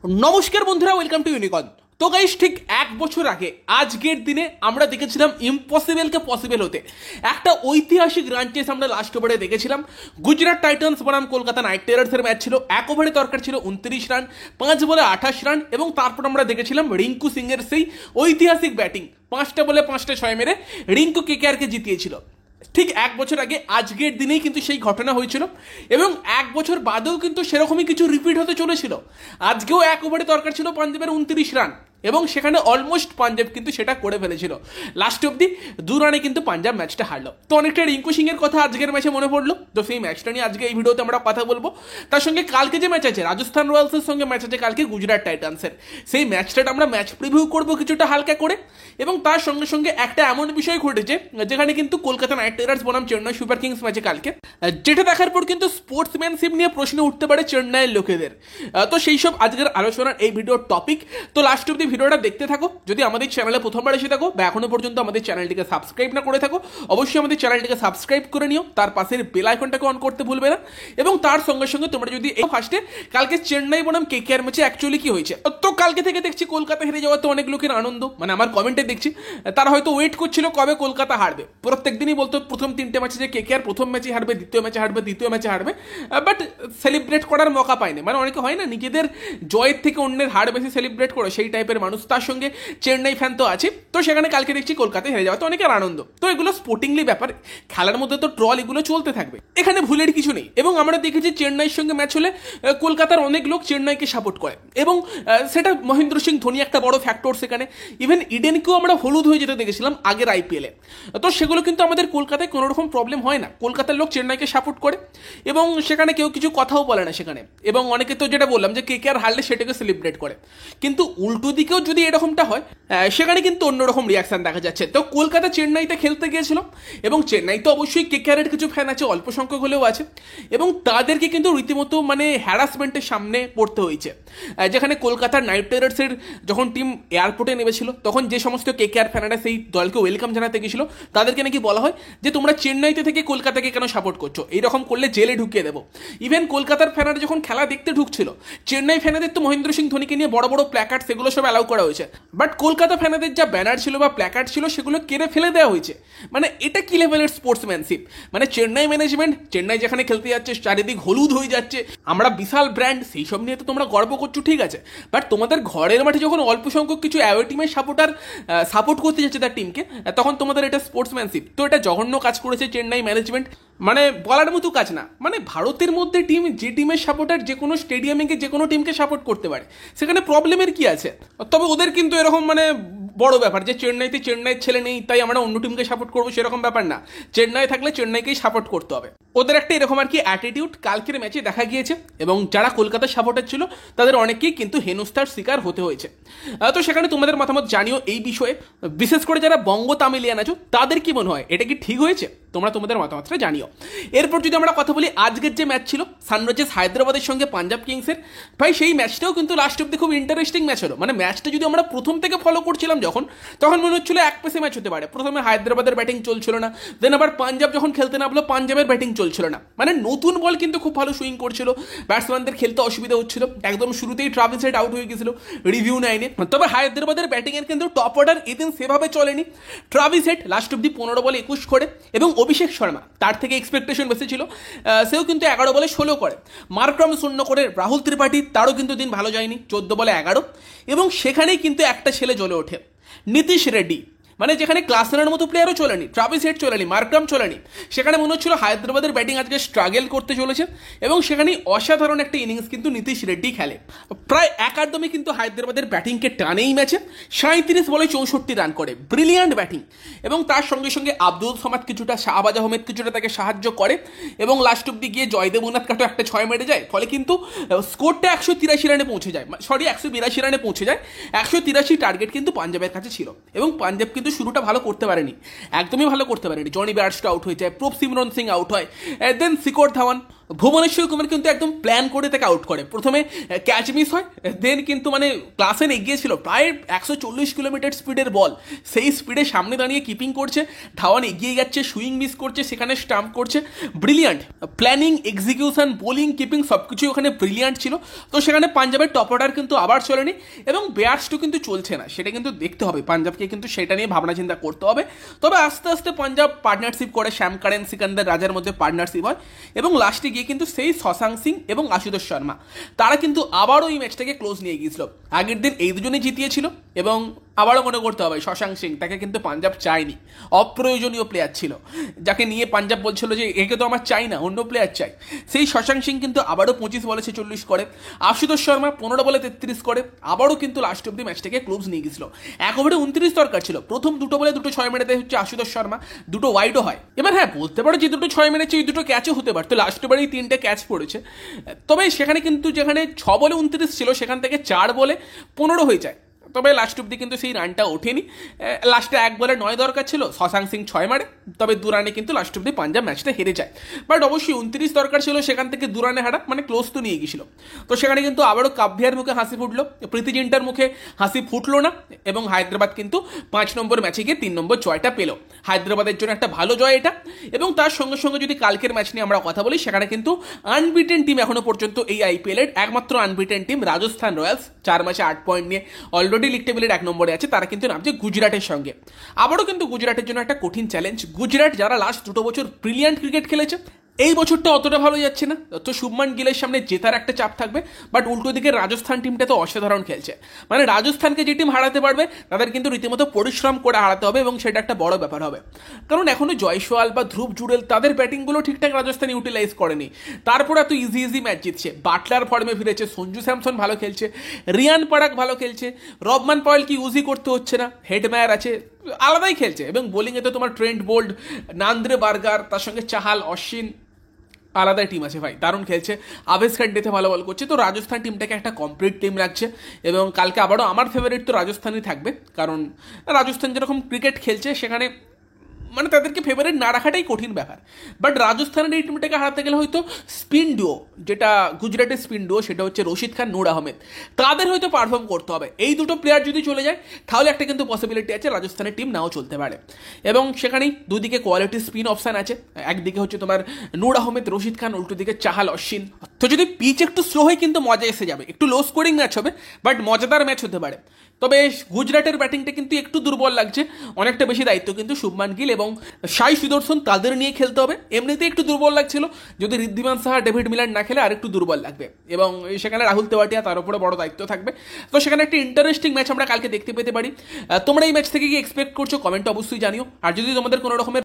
নমস্কার বন্ধুরা, welcome to unicorn. তো গাইস, ঠিক এক বছর আগে আজকের দিনে আমরা দেখেছিলাম ইম্পসিবলকে পসিবল হতে। একটা ঐতিহাসিক রান চেস আমরা লাস্ট ওভারে দেখেছিলাম। গুজরাট টাইটান্স বনাম কলকাতা নাইট রাইডার্সের ম্যাচ ছিল। এক ওভারে দরকার ছিল 29 রান, 5 বলে 28 রান, এবং তারপর আমরা দেখেছিলাম রিঙ্কু সিং এর সেই ঐতিহাসিক ব্যাটিং। 5টা বলে 5টা 6 মেরে রিঙ্কু কেকেআরকে জিতিয়েছিল। ঠিক এক বছর আগে আজকের দিনেই কিন্তু সেই ঘটনা হয়েছিল, এবং এক বছর বাদেও কিন্তু সেরকমই কিছু রিপিট হতে চলেছিল। আজকেও এক ওভারে দরকার ছিল পাঞ্জাবের 29 রান, এবং সেখানে অলমোস্ট পাঞ্জাব কিন্তু সেটা করে ফেলেছিল। লাস্ট অব্দি 2 রানে কিন্তু পাঞ্জাব ম্যাচটা হারলো। তো অনেকটা রিঙ্কু সিং এর কথা আজকের ম্যাচে মনে পড়লো। তো সেই ম্যাচটা নিয়ে আজকে এই ভিডিওতে আমরা কথা বলবো। তার সঙ্গে কালকে যে ম্যাচ আছে রাজস্থান রয়্যালসের সঙ্গে ম্যাচ আছে কালকে গুজরাট টাইটান্সের, সেই ম্যাচটা আমরা ম্যাচ প্রিভিউ করবো কিছুটা হালকা করে। এবং তার সঙ্গে সঙ্গে একটা এমন বিষয় ঘটেছে যেখানে কিন্তু কলকাতা নাইট রাইডার্স বনাম চেন্নাই সুপার কিংস ম্যাচে কালকে, যেটা দেখার পর কিন্তু স্পোর্টসম্যানশিপ নিয়ে প্রশ্ন উঠতে পারে চেন্নাইয়ের লোকেদের। তো সেই সব আজকের আলোচনার এই ভিডিওর টপিক। তো লাস্ট অব্দি ভিডিওটা দেখতে থাকো। যদি আমাদের চ্যানেলে প্রথমবার এসে থাকো বা এখনো পর্যন্ত আমাদের চ্যানেলটিকে সাবস্ক্রাইব না করে থাকো, অবশ্যই আমাদের চ্যানেলটিকে সাবস্ক্রাইব করে নিও। তার পাশের বেল আইকনটাকে অন করতে ভুলবে না। এবং তার সঙ্গে সঙ্গে তোমরা যদি এই ফার্স্টে কালকে চেন্নাই বনাম কেকেআর ম্যাচে অ্যাকচুয়ালি কি হয়েছে, তো কালকে থেকে দেখছি কলকাতা হেরে যাওয়াতে অনেক লোকের আনন্দ, মানে আমার কমেন্টে দেখছি তারা হয়তো ওয়েট করছিল কবে কলকাতা হারবে। প্রত্যেক দিনই বলতো প্রথম 3টে ম্যাচে যে কেকেআর প্রথম ম্যাচে হারবে, দ্বিতীয় ম্যাচে হারবে, তৃতীয় ম্যাচে হারবে, বাট সেলিব্রেট করার মৌকা পায়নি। মানে অনেকে হয় না নিজেদের জয়ের থেকে অন্যের হার বেশি সেলিব্রেট করে, সেই টাইপের মানুষ। তার সঙ্গে চেন্নাই ফ্যান তো আছে। তো সেখানে কালকে দেখছি কলকাতায় হেরে যাওয়া তো অনেকের আনন্দ। তো এগুলো স্পোর্টিংলি ব্যাপার, খেলার মধ্যে তো ট্রল এগুলো চলতে থাকবে, এখানে ভুলের কিছু নেই। এবং আমরা দেখেছি চেন্নাইয়ের সঙ্গে ম্যাচ হলে কলকাতার অনেক লোক চেন্নাইকে সাপোর্ট করে, এবং সেটা মহেন্দ্র সিং ধোনি একটা বড় ফ্যাক্টর সেখানে। ইভেন ইডেনকেও আমরা হলুদ হয়ে যেতে দেখেছিলাম আগের আইপিএলে। তো সেগুলো কিন্তু আমাদের কলকাতায় কোনো রকম প্রবলেম হয় না। কলকাতার লোক চেন্নাইকে সাপোর্ট করে, এবং সেখানে কেউ কিছু কথাও বলে না সেখানে। এবং অনেকে তো যেটা বললাম যে কেকেআর হারলে সেটাকে সেলিব্রেট করে, কিন্তু উল্টো দিকেও যদি এরকমটা হয় সেখানে কিন্তু অন্যরকম রিয়াকশন দেখা যাচ্ছে। তো কলকাতা চেন্নাইতে খেলতে গিয়েছিল, এবং চেন্নাই তো অবশ্যই কেকেআরের কিছু ফ্যান আছে, অল্প সংখ্যক হলেও আছে, এবং তাদেরকে কিন্তু রীতিমতো মানে হ্যারাসমেন্টের সামনে পড়তে হয়েছে। যেখানে কলকাতার নাইট রাইডার্সের যখন টিম এয়ারপোর্টে নেমেছিল, তখন যে সমস্ত কেকেআর ফ্যানেরা সেই দলকে ওয়েলকাম জানাতে গেছিল, তাদেরকে নাকি বলা হয় যে তোমরা চেন্নাইতে থেকে কলকাতাকে কেন সাপোর্ট করছো, এইরকম করলে জেলে ঢুকিয়ে দেবো। ইভেন কলকাতার ফ্যানেরা যখন খেলা দেখতে ঢুকছিল, চেন্নাই ফ্যানেদের তো মহেন্দ্র সিং ধোনিকে নিয়ে বড় বড় প্ল্যাকার্ড সেগুলো সব অ্যালাউ করা হয়েছে, বাট কলকাতা ফ্যানেদের যা ব্যানার ছিল বা প্ল্যাকার্ড ছিল সেগুলো কেড়ে ফেলে দেওয়া হয়েছে। মানে এটা কি লেভেলের স্পোর্টসম্যানশিপ! মানে চেন্নাই ম্যানেজমেন্ট, চেন্নাই যেখানে খেলতে যাচ্ছে চারিদিক হলুদ হয়ে যাচ্ছে, আমরা বিশাল ব্র্যান্ড, সেই সব নিয়ে তো তোমরা গর্ব করছো, ঠিক আছে, বাট তোমাদের ঘরের মাঠে যখন অল্প সংখ্যক কিছু অ্যাওয়ে টিমের সাপোর্টার সাপোর্ট করতে যাচ্ছে তার টিমকে, তখন তোমাদের এটা স্পোর্টসম্যানশিপ। তো এটা জঘন্য কাজ করেছে চেন্নাই ম্যানেজমেন্ট, মানে বলার মতো কাজ না। মানে ভারতের মধ্যে টিম, যে টিমের সাপোর্টার যে কোনো স্টেডিয়ামে গিয়ে যে কোনো টিমকে সাপোর্ট করতে পারে, সেখানে প্রবলেমের কি আছে? তবে ওদের কিন্তু এরকম মানে বড় ব্যাপার যে চেন্নাইতে চেন্নাইয়ের ছেলে নেই তাই আমরা অন্য টিমকে সাপোর্ট করবো, সেরকম ব্যাপার না। চেন্নাই থাকলে চেন্নাইকেই সাপোর্ট করতে হবে। ওদের একটা এরকম আর কি অ্যাটিটিউড কালকের ম্যাচে দেখা গিয়েছে, এবং যারা কলকাতার সাপোর্টার ছিল তাদের অনেকেই কিন্তু হেনস্থার শিকার হতে হয়েছে। তো সেখানে তোমাদের মতামত জানিও এই বিষয়ে। বিশেষ করে যারা বঙ্গ তামিলিয়ান আছো, তাদের কি মনে হয়, এটা কি ঠিক হয়েছে? তোমরা তোমাদের মতামতটা জানিও। এরপর যদি আমরা কথা বলি আজকের যে ম্যাচ ছিল সানরাইজার্স হায়দ্রাবাদের সঙ্গে পাঞ্জাব কিংসের, ভাই সেই ম্যাচটাও কিন্তু লাস্ট অব্দি খুব ইন্টারেস্টিং ম্যাচ হলো। মানে ম্যাচটা যদি আমরা প্রথম থেকে ফলো করছিলাম তখন মনে হচ্ছিল এক পেসে ম্যাচ হতে পারে। প্রথমে হায়দ্রাবাদের ব্যাটিং চলছিল না, দেন আবার পাঞ্জাব যখন খেলতে নামলো পাঞ্জাবের ব্যাটিং চলছিল না। মানে নতুন বল কিন্তু খুব ভালো সুইং করছিল, ব্যাটসম্যানদের খেলতে অসুবিধা হচ্ছিল। একদম শুরুতেই ট্রাভিস হেড আউট হয়ে গেছিল রিভিউ 9-এ। তবে হায়দ্রাবাদের ব্যাটিংয়ের কিন্তু টপ অর্ডার এদিন সেভাবে চলেনি। ট্রাভিস হেড লাস্ট অব্দি 15 বলে 21 করে, এবং অভিষেক শর্মা তার থেকে এক্সপেকটেশন বেশি ছিল, সেও কিন্তু 11 বলে 16 করে। মার্করাম 0 করে। রাহুল ত্রিপাঠী, তারও কিন্তু দিন ভালো যায়নি, 14 বলে 11। এবং সেখানেই কিন্তু একটা ছেলে জ্বলে ওঠে, নীতিশ রেড্ডি। মানে যেখানে ক্লাসেনের মতো প্লেয়ারও চলেনি, ট্রাভিস হেড চলেনি, মার্করাম চলেনি, সেখানে মনে হচ্ছিল হায়দ্রাবাদের ব্যাটিং আজকে স্ট্রাগল করতে চলেছে। এবং সেখানে অসাধারণ একটা ইনিংস কিন্তু নীতিশ রেড্ডি খেলে, প্রায় একাদমে কিন্তু হায়দ্রাবাদের ব্যাটিংকে টানেই ম্যাচে। 37 বলে 64 রান করে, ব্রিলিয়ান্ট ব্যাটিং। এবং তার সঙ্গে সঙ্গে আব্দুল সামাদ কিছুটা, শাহবাজ আহমেদ কিছুটা তাকে সাহায্য করে, এবং লাস্ট অব্দি গিয়ে জয়দেব উনাদকাটও একটা 6 মেরে যায়। ফলে কিন্তু স্কোরটা 183 রানে পৌঁছে যায়, 182 রানে পৌঁছে যায়। 183 টার্গেট কিন্তু পাঞ্জাবের কাছে ছিল, এবং পাঞ্জাব কিন্তু শুরুটা ভালো করতে পারেনি, একদমই ভালো করতে পারেনি। জনি ব্যাটস্টো আউট হয়ে যায়, প্রভ সিমরন সিং আউট হয়, দেন শিখর ধাওয়ান ভুবনেশ্বর কুমার কিন্তু একদম প্ল্যান করে তাকে আউট করে। প্রথমে ক্যাচ মিস হয়, দেন কিন্তু মানে ক্লাসেন এগিয়েছিল প্রায় 140 কিলোমিটার স্পিডের বল, সেই স্পিডে সামনে দাঁড়িয়ে কিপিং করছে, ধাওয়ান এগিয়ে যাচ্ছে, সুইং মিস করছে, সেখানে স্টাম্প করছে, brilliant planning, execution, bowling, keeping সব কিছুই ওখানে ব্রিলিয়ান্ট ছিল। তো সেখানে পাঞ্জাবের টপ অর্ডার কিন্তু আবার চলেনি এবং বেয়ার্সটু কিন্তু চলছে না, সেটা কিন্তু দেখতে হবে পাঞ্জাবকে, কিন্তু সেটা নিয়ে ভাবনা চিন্তা করতে হবে। তবে আস্তে আস্তে পাঞ্জাব পার্টনারশিপ করে, শ্যাম কারেন, সিকান্দার রাজার মধ্যে পার্টনারশিপ হয় এবং লাস্টে গিয়ে কিন্তু সেই শশাঙ্ক সিং এবং আশুতোষ শর্মা তারা কিন্তু আবারও এই ম্যাচটাকে ক্লোজ নিয়ে গিয়েছিল। আগের দিন এই দুজনেই জিতিয়েছিল এবং আবারও মনে করতে হবে শশাঙ্ক সিং, তাকে কিন্তু পাঞ্জাব চায়নি, অপ্রয়োজনীয় প্লেয়ার ছিল, যাকে নিয়ে পাঞ্জাব বলছিল যে একে তো আমার চাই না, অন্য প্লেয়ার চাই। সেই শশাঙ্ক সিং কিন্তু আবারও 25 বলে 46 করে, আশুতোষ শর্মা 15 বলে 33 করে, আবারও কিন্তু লাস্ট অব্দি ম্যাচটাকে ক্লোজ নিয়ে গেছিল। 1 ওভারে 29 দরকার ছিল, প্রথম 2 বলে 2 6 মেরে দেয় হচ্ছে আশুতোষ শর্মা, 2 ওয়াইডও হয়। এবার হ্যাঁ বলতে পারো যে 2 6 মেরেছে, এই 2 ক্যাচও হতে পারতো, লাস্ট ওভারেই 3টে ক্যাচ পড়েছে। তবে সেখানে কিন্তু যেখানে 6 বলে 29 ছিল সেখান থেকে 4 বলে 15 হয়ে যায়। তবে লাস্ট অব্দি কিন্তু সেই রানটা ওঠেনি, লাস্টে 1 বলে 9 দরকার ছিল, শশাঙ্ক সিং 6 মারে, তবে 2 রানে কিন্তু লাস্ট অব্দি পাঞ্জাব ম্যাচটা হেরে যায়। বাট অবশ্যই 29 দরকার ছিল, সেখান থেকে 2 রানে হারা, মানে ক্লোজ তো নিয়ে গিয়েছিল। তো সেখানে কিন্তু আবারও কাব্যিয়ার মুখে হাসি ফুটলো, প্রীতি জিন্টার মুখে হাসি ফুটলো না এবং হায়দ্রাবাদ কিন্তু 5 নম্বর ম্যাচে গিয়ে 3 নম্বর জয়টা পেল। হায়দ্রাবাদের জন্য একটা ভালো জয় এটা। এবং তার সঙ্গে সঙ্গে যদি কালকের ম্যাচ নিয়ে আমরা কথা বলি, সেখানে কিন্তু আনবিটেন টিম এখনো পর্যন্ত এই আইপিএলের একমাত্র আনবিটেন টিম রাজস্থান রয়্যালস, 4 ম্যাচে 8 পয়েন্ট নিয়ে অলরেডি লিগ টেবিলের 1 নম্বরে আছে। তারা কিন্তু নামছে গুজরাটের সঙ্গে। আবারও কিন্তু গুজরাটের জন্য একটা কঠিন চ্যালেঞ্জ। গুজরাট যারা লাস্ট 2 বছর ব্রিলিয়ান্ট ক্রিকেট খেলেছে, এই বছরটা অতটা ভালো যাচ্ছে না, তো শুভমান গিলের সামনে জেতার একটা চাপ থাকবে। বাট উল্টো দিকে রাজস্থান টিমটা তো অসাধারণ খেলছে, মানে রাজস্থানকে যে টিম হারাতে পারবে তাদের কিন্তু রীতিমতো পরিশ্রম করে হারাতে হবে এবং সেটা একটা বড় ব্যাপার হবে। কারণ এখনো জয়সওয়াল বা ধ্রুব জুড়েল তাদের ব্যাটিংগুলো ঠিকঠাক রাজস্থান ইউটিলাইজ করেনি, তারপর এত ইজি ম্যাচ জিতছে। বাটলার ফর্মে ফিরেছে, সঞ্জু স্যামসন ভালো খেলছে, রিয়ান পরাগ ভালো খেলছে, রবমান পয়েল কি ইউজি করতে হচ্ছে না, হেডম্যার আছে, আলাদাই খেলছে। এবং বোলিংয়ে তো তোমার ট্রেন্ট বোল্ট, নান্দ্রে বার্গার, তার সঙ্গে চাহাল, অশ্বিন, আলাদা টিম আছে ভাই, দারুণ খেলছে। আবেশ খান্ডেতে ভালো বল করছে। তো রাজস্থান টিমটাকে একটা কমপ্লিট টিম লাগছে এবং কালকে আবারও আমার ফেভারিট তো রাজস্থানই থাকবে, কারণ রাজস্থান যেরকম ক্রিকেট খেলছে সেখানে মানে তাদেরকে ফেভারিট না রাখাটাই কঠিন ব্যাপার। বাট রাজস্থানের এই টিমটাকে হারাতে গেলে হয়তো স্পিন ডুও, যেটা গুজরাটের স্পিন ডুও, সেটা হচ্ছে রশিদ খান, নূর আহমেদ, তাদের হয়তো পারফর্ম করতে হবে। এই 2 প্লেয়ার যদি চলে যায় তাহলে একটা কিন্তু পসিবিলিটি আছে রাজস্থানের টিম নাও চলতে পারে। এবং সেখানেই দুদিকে কোয়ালিটি স্পিন অপশান আছে, একদিকে হচ্ছে তোমার নূর আহমেদ, রশিদ খান, উল্টো দিকে চাহাল, অশ্বিন। তো যদি পিচ একটু স্লো হয় কিন্তু মজা এসে যাবে, একটু লো স্কোরিং ম্যাচ হবে বাট মজাদার ম্যাচ হতে পারে। তবে গুজরাটের ব্যাটিংটা কিন্তু একটু দুর্বল লাগছে, অনেকটা বেশি দায়িত্ব কিন্তু শুভমান গিল এবং সাই সুদর্শন তাদের নিয়ে খেলতে হবে। এমনিতে একটু দুর্বল লাগছিল, যদি ঋদ্ধিমান সাহা, ডেভিড মিলার না খেলে আর একটু দুর্বল লাগবে। এবং সেখানে রাহুল তেওয়াটিয়া, তার উপরে বড় দায়িত্ব থাকবে। তো সেখানে একটা ইন্টারেস্টিং ম্যাচ আমরা কালকে দেখতে পেতে পারি। তোমরা এই ম্যাচ থেকে কি এক্সপেক্ট করছো কমেন্টে অবশ্যই জানিও। আর যদি তোমাদের কোনো রকমের